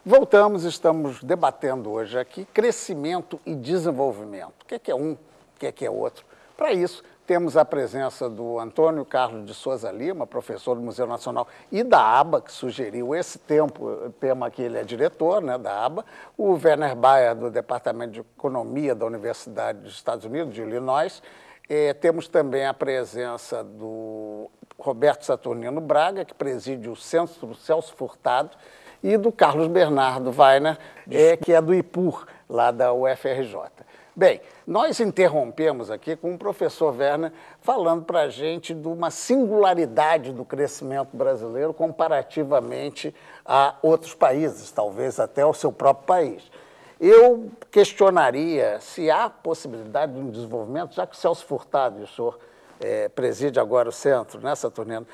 Voltamos, estamos debatendo hoje aqui crescimento e desenvolvimento. O que é um, o que é outro? Para isso, temos a presença do Antônio Carlos de Souza Lima, professor do Museu Nacional e da ABA, que sugeriu esse tema que ele é diretor, né, da ABA, o Werner Bayer, do Departamento de Economia da Universidade dos Estados Unidos, de Illinois. Temos também a presença do Roberto Saturnino Braga, que preside o Centro Celso Furtado, e do Carlos Bernardo Weiner, que é do IPUR, lá da UFRJ. Bem, nós interrompemos aqui com o professor Werner falando para a gente de uma singularidade do crescimento brasileiro comparativamente a outros países, talvez até ao seu próprio país. Eu questionaria se há possibilidade de um desenvolvimento, já que o Celso Furtado, o senhor preside agora o centro, né, Saturnino,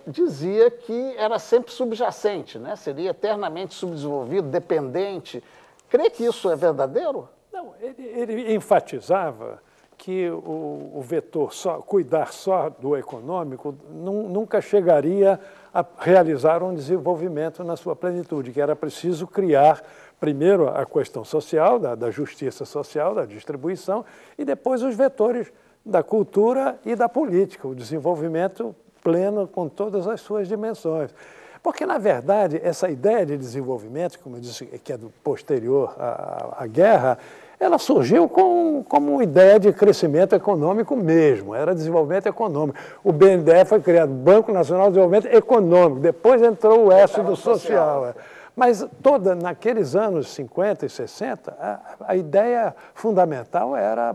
dizia que era sempre subjacente, né, seria eternamente subdesenvolvido, dependente. Crê que isso é verdadeiro? Não, ele enfatizava que o vetor cuidar só do econômico nunca chegaria a realizar um desenvolvimento na sua plenitude, que era preciso criar primeiro a questão social, da justiça social, da distribuição, e depois os vetores da cultura e da política, o desenvolvimento pleno com todas as suas dimensões. Porque, na verdade, essa ideia de desenvolvimento, como eu disse, que é do posterior à guerra, ela surgiu como ideia de crescimento econômico mesmo, era desenvolvimento econômico. O BNDES foi criado, Banco Nacional de Desenvolvimento Econômico, depois entrou o S do social. Mas naqueles anos 50 e 60, a ideia fundamental era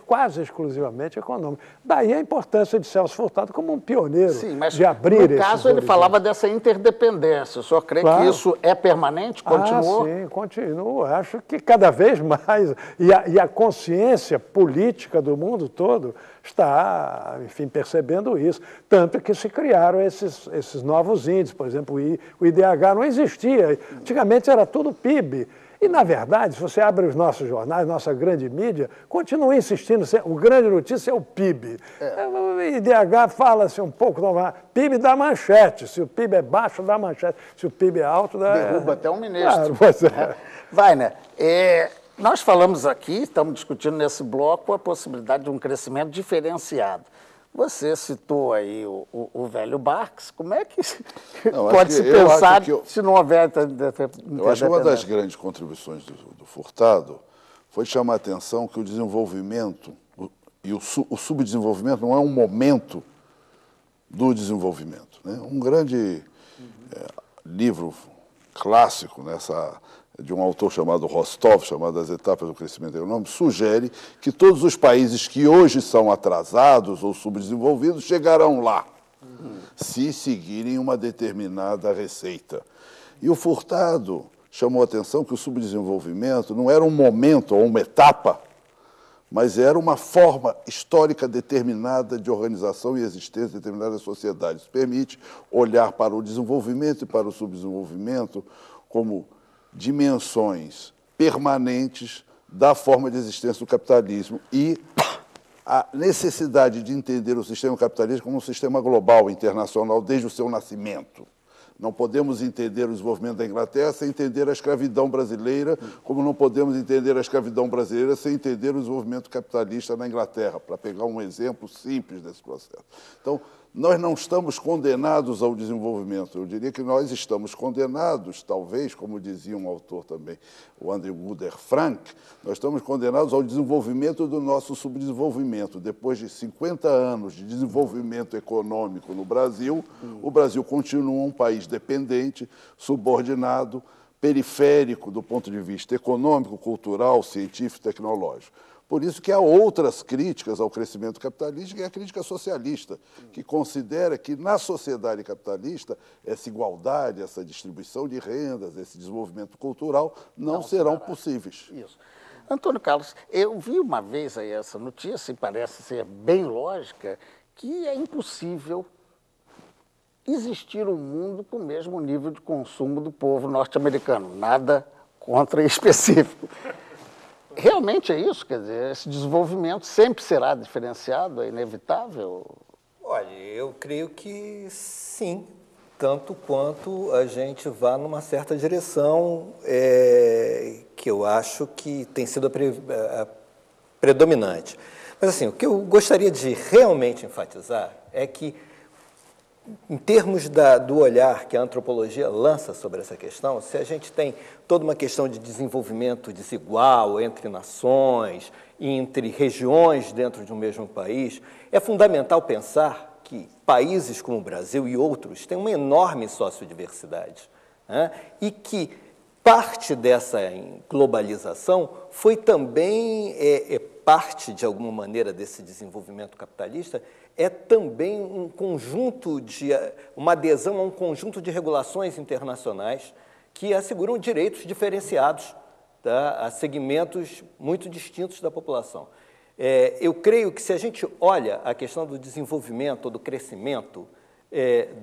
quase exclusivamente econômico. Daí a importância de Celso Furtado como um pioneiro. Sim, mas de abrir no caso ele falava dessa interdependência. O senhor crê que isso é permanente? Continuou? Sim, continua. Acho que cada vez mais. E a consciência política do mundo todo está, enfim, percebendo isso. Tanto que se criaram esses novos índices. Por exemplo, o IDH não existia. Antigamente era tudo PIB. E, na verdade, se você abre os nossos jornais, nossa grande mídia, continua insistindo, o grande notícia é o PIB. O IDH fala-se um pouco, PIB dá manchete, se o PIB é baixo, dá manchete, se o PIB é alto, dá... Derruba até um ministro. Claro, pois é. Weiner, nós falamos aqui, estamos discutindo nesse bloco a possibilidade de um crescimento diferenciado. Você citou aí o velho Marx, como é que pode se pensar se não houver... Eu acho que uma das grandes contribuições do Furtado foi chamar a atenção que o desenvolvimento e o subdesenvolvimento não é um momento do desenvolvimento, né? Um grande livro clássico de um autor chamado Rostov, chamado As Etapas do Crescimento Econômico, sugere que todos os países que hoje são atrasados ou subdesenvolvidos chegarão lá, se seguirem uma determinada receita. E o Furtado chamou a atenção que o subdesenvolvimento não era um momento ou uma etapa, mas era uma forma histórica determinada de organização e existência de determinadas sociedades. Isso permite olhar para o desenvolvimento e para o subdesenvolvimento como dimensões permanentes da forma de existência do capitalismo e a necessidade de entender o sistema capitalista como um sistema global, internacional, desde o seu nascimento. Não podemos entender o desenvolvimento da Inglaterra sem entender a escravidão brasileira, como não podemos entender a escravidão brasileira sem entender o desenvolvimento capitalista na Inglaterra, para pegar um exemplo simples desse processo. Então, nós não estamos condenados ao desenvolvimento. Eu diria que nós estamos condenados, talvez, como dizia um autor também, o Andrew Gooder Frank, nós estamos condenados ao desenvolvimento do nosso subdesenvolvimento. Depois de 50 anos de desenvolvimento econômico no Brasil, o Brasil continua um país dependente, subordinado, periférico do ponto de vista econômico, cultural, científico e tecnológico. Por isso que há outras críticas ao crescimento capitalista, que é a crítica socialista, que considera que na sociedade capitalista essa igualdade, essa distribuição de rendas, esse desenvolvimento cultural não serão possíveis. Isso. Antônio Carlos, eu vi uma vez aí essa notícia, e parece ser bem lógica, que é impossível existir um mundo com o mesmo nível de consumo do povo norte-americano. Nada contra específico. Realmente é isso? Quer dizer, esse desenvolvimento sempre será diferenciado, é inevitável? Olha, eu creio que sim. tanto quanto a gente vá numa certa direção que eu acho que tem sido a predominante. Mas, assim, o que eu gostaria de realmente enfatizar é que, em termos do olhar que a antropologia lança sobre essa questão, se a gente tem toda uma questão de desenvolvimento desigual entre nações, entre regiões dentro de um mesmo país, é fundamental pensar que países como o Brasil e outros têm uma enorme sociodiversidade, né? E que parte dessa globalização foi também parte, de alguma maneira, desse desenvolvimento capitalista, é também uma adesão a um conjunto de regulações internacionais que asseguram direitos diferenciados, tá, a segmentos muito distintos da população. Eu creio que, se a gente olha a questão do desenvolvimento ou do crescimento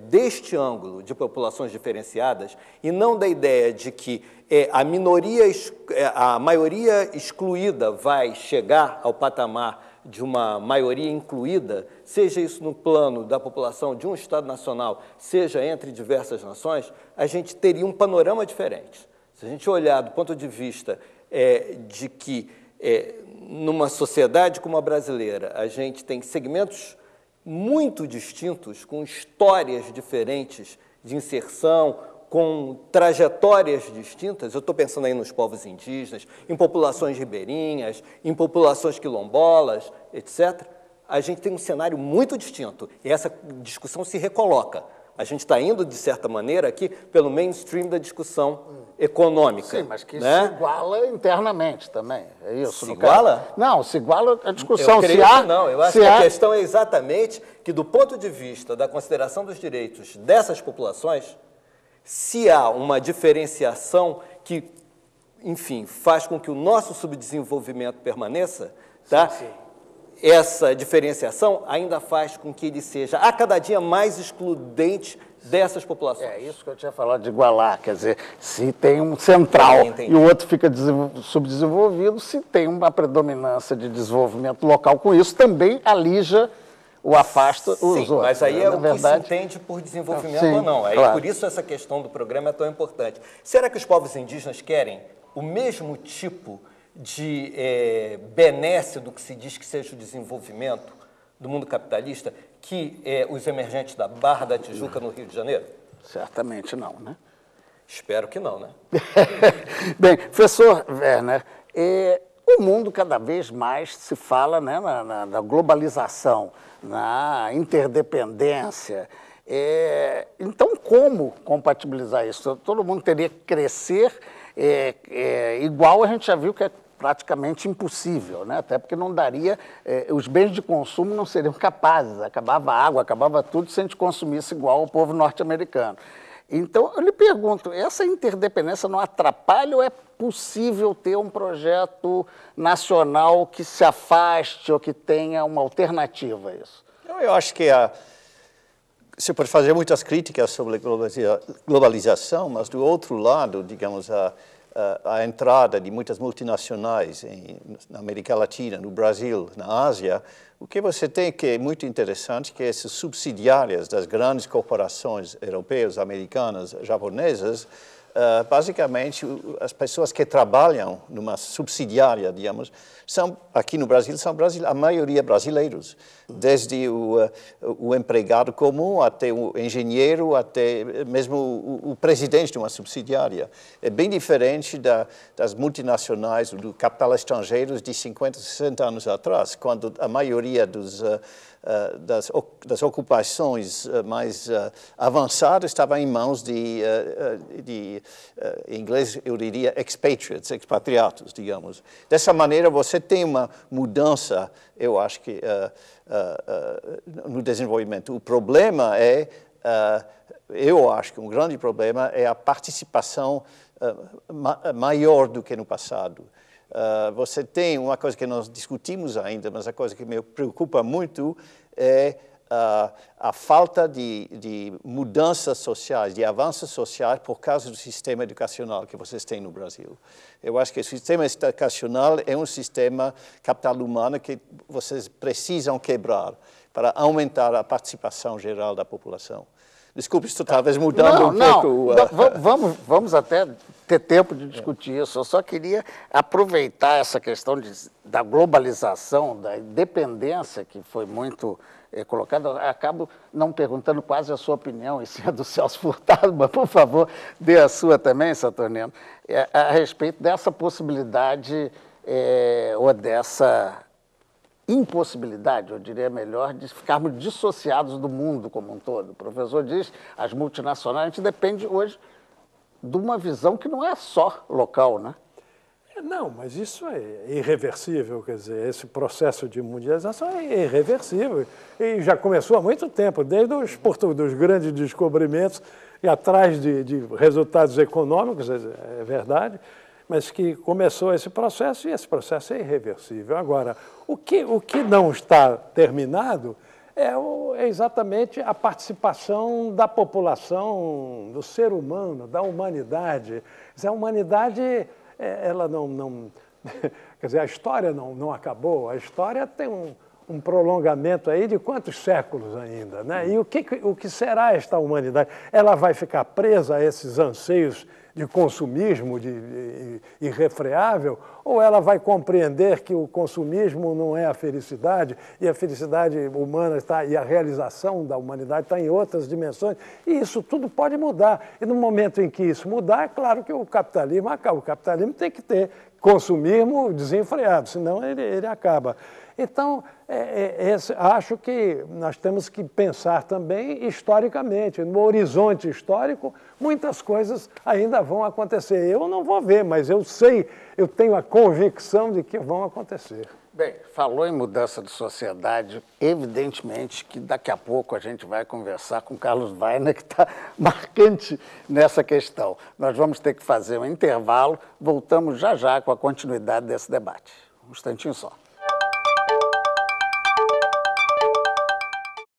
deste ângulo de populações diferenciadas, e não da ideia de que a maioria excluída vai chegar ao patamar de uma maioria incluída, seja isso no plano da população de um Estado nacional, seja entre diversas nações, a gente teria um panorama diferente. Se a gente olhar do ponto de vista de que, numa sociedade como a brasileira, a gente tem segmentos muito distintos, com histórias diferentes de inserção, com trajetórias distintas, eu estou pensando aí nos povos indígenas, em populações ribeirinhas, em populações quilombolas, etc., a gente tem um cenário muito distinto, e essa discussão se recoloca. A gente está indo, de certa maneira, aqui pelo mainstream da discussão econômica. Sim, mas que né? se iguala internamente também, é isso? Se iguala? Não, se iguala a discussão. Eu creio que não, eu acho que a questão é exatamente que, do ponto de vista da consideração dos direitos dessas populações, se há uma diferenciação que, enfim, faz com que o nosso subdesenvolvimento permaneça, tá? Sim. Essa diferenciação ainda faz com que ele seja a cada dia mais excludente dessas populações. É isso que eu tinha falado de igualar, quer dizer, se tem um central e o outro fica subdesenvolvido, se tem uma predominância de desenvolvimento local com isso, também alija ou afasta os outros. Mas aí é o que se entende por desenvolvimento ou não. Aí, claro. Por isso essa questão do programa é tão importante. Será que os povos indígenas querem o mesmo tipo de benesse do que se diz que seja o desenvolvimento do mundo capitalista que os emergentes da Barra da Tijuca no Rio de Janeiro? Certamente não, né? Espero que não, né? Bem, professor Werner, o mundo cada vez mais se fala, né, na globalização, na interdependência. Então, como compatibilizar isso? Todo mundo teria que crescer igual a gente já viu que é praticamente impossível, né? Até porque não daria, os bens de consumo não seriam capazes, acabava a água, acabava tudo se a gente consumisse igual ao povo norte-americano. Então, eu lhe pergunto, essa interdependência não atrapalha ou é possível ter um projeto nacional que se afaste ou que tenha uma alternativa a isso? Eu acho que você pode fazer muitas críticas sobre a globalização, mas do outro lado, digamos, a entrada de muitas multinacionais na América Latina, no Brasil, na Ásia, o que você tem que é muito interessante que essas subsidiárias das grandes corporações europeias, americanas, japonesas, basicamente as pessoas que trabalham numa subsidiária, digamos, aqui no Brasil, são a maioria brasileiros, desde o empregado comum até o engenheiro, até mesmo o presidente de uma subsidiária. É bem diferente das multinacionais, do capital estrangeiro de 50, 60 anos atrás, quando a maioria das ocupações mais avançadas estava em mãos em inglês eu diria expatriates, expatriados, digamos. Dessa maneira você tem uma mudança, eu acho que no desenvolvimento. O problema eu acho que um grande problema é a participação maior do que no passado. Você tem uma coisa que nós discutimos ainda, mas a coisa que me preocupa muito é a falta de mudanças sociais, de avanços sociais por causa do sistema educacional que vocês têm no Brasil. Eu acho que o sistema educacional é um sistema capital humano que vocês precisam quebrar. para aumentar a participação geral da população. Desculpe, estou talvez mudando pouco. Vamos até ter tempo de discutir isso. Eu só queria aproveitar essa questão da globalização, da independência, que foi muito colocada. Acabo não perguntando quase a sua opinião, e sim a do Celso Furtado, mas, por favor, dê a sua também, Saturnino, a respeito dessa possibilidade ou dessa impossibilidade, eu diria melhor, de ficarmos dissociados do mundo como um todo. O professor diz, as multinacionais, a gente depende hoje de uma visão que não é só local, né? Não, mas isso é irreversível, quer dizer, esse processo de mundialização é irreversível e já começou há muito tempo, desde dos grandes descobrimentos e atrás de resultados econômicos, é verdade, mas que começou esse processo e esse processo é irreversível. Agora, o que não está terminado é exatamente a participação da população, do ser humano, da humanidade. A humanidade, ela não quer dizer, a história não acabou, a história tem um prolongamento aí de quantos séculos ainda, né? E o que será esta humanidade? Ela vai ficar presa a esses anseios de consumismo irrefreável, ou ela vai compreender que o consumismo não é a felicidade, e a felicidade humana e a realização da humanidade está em outras dimensões, e isso tudo pode mudar. E no momento em que isso mudar, é claro que o capitalismo acaba. O capitalismo tem que ter consumismo desenfreado, senão ele acaba. Então, acho que nós temos que pensar também historicamente. No horizonte histórico, muitas coisas ainda vão acontecer. Eu não vou ver, mas eu sei, eu tenho a convicção de que vão acontecer. Bem, falou em mudança de sociedade, evidentemente que daqui a pouco a gente vai conversar com o Carlos Weiner, que está marcante nessa questão. Nós vamos ter que fazer um intervalo, voltamos já com a continuidade desse debate. Um instantinho só.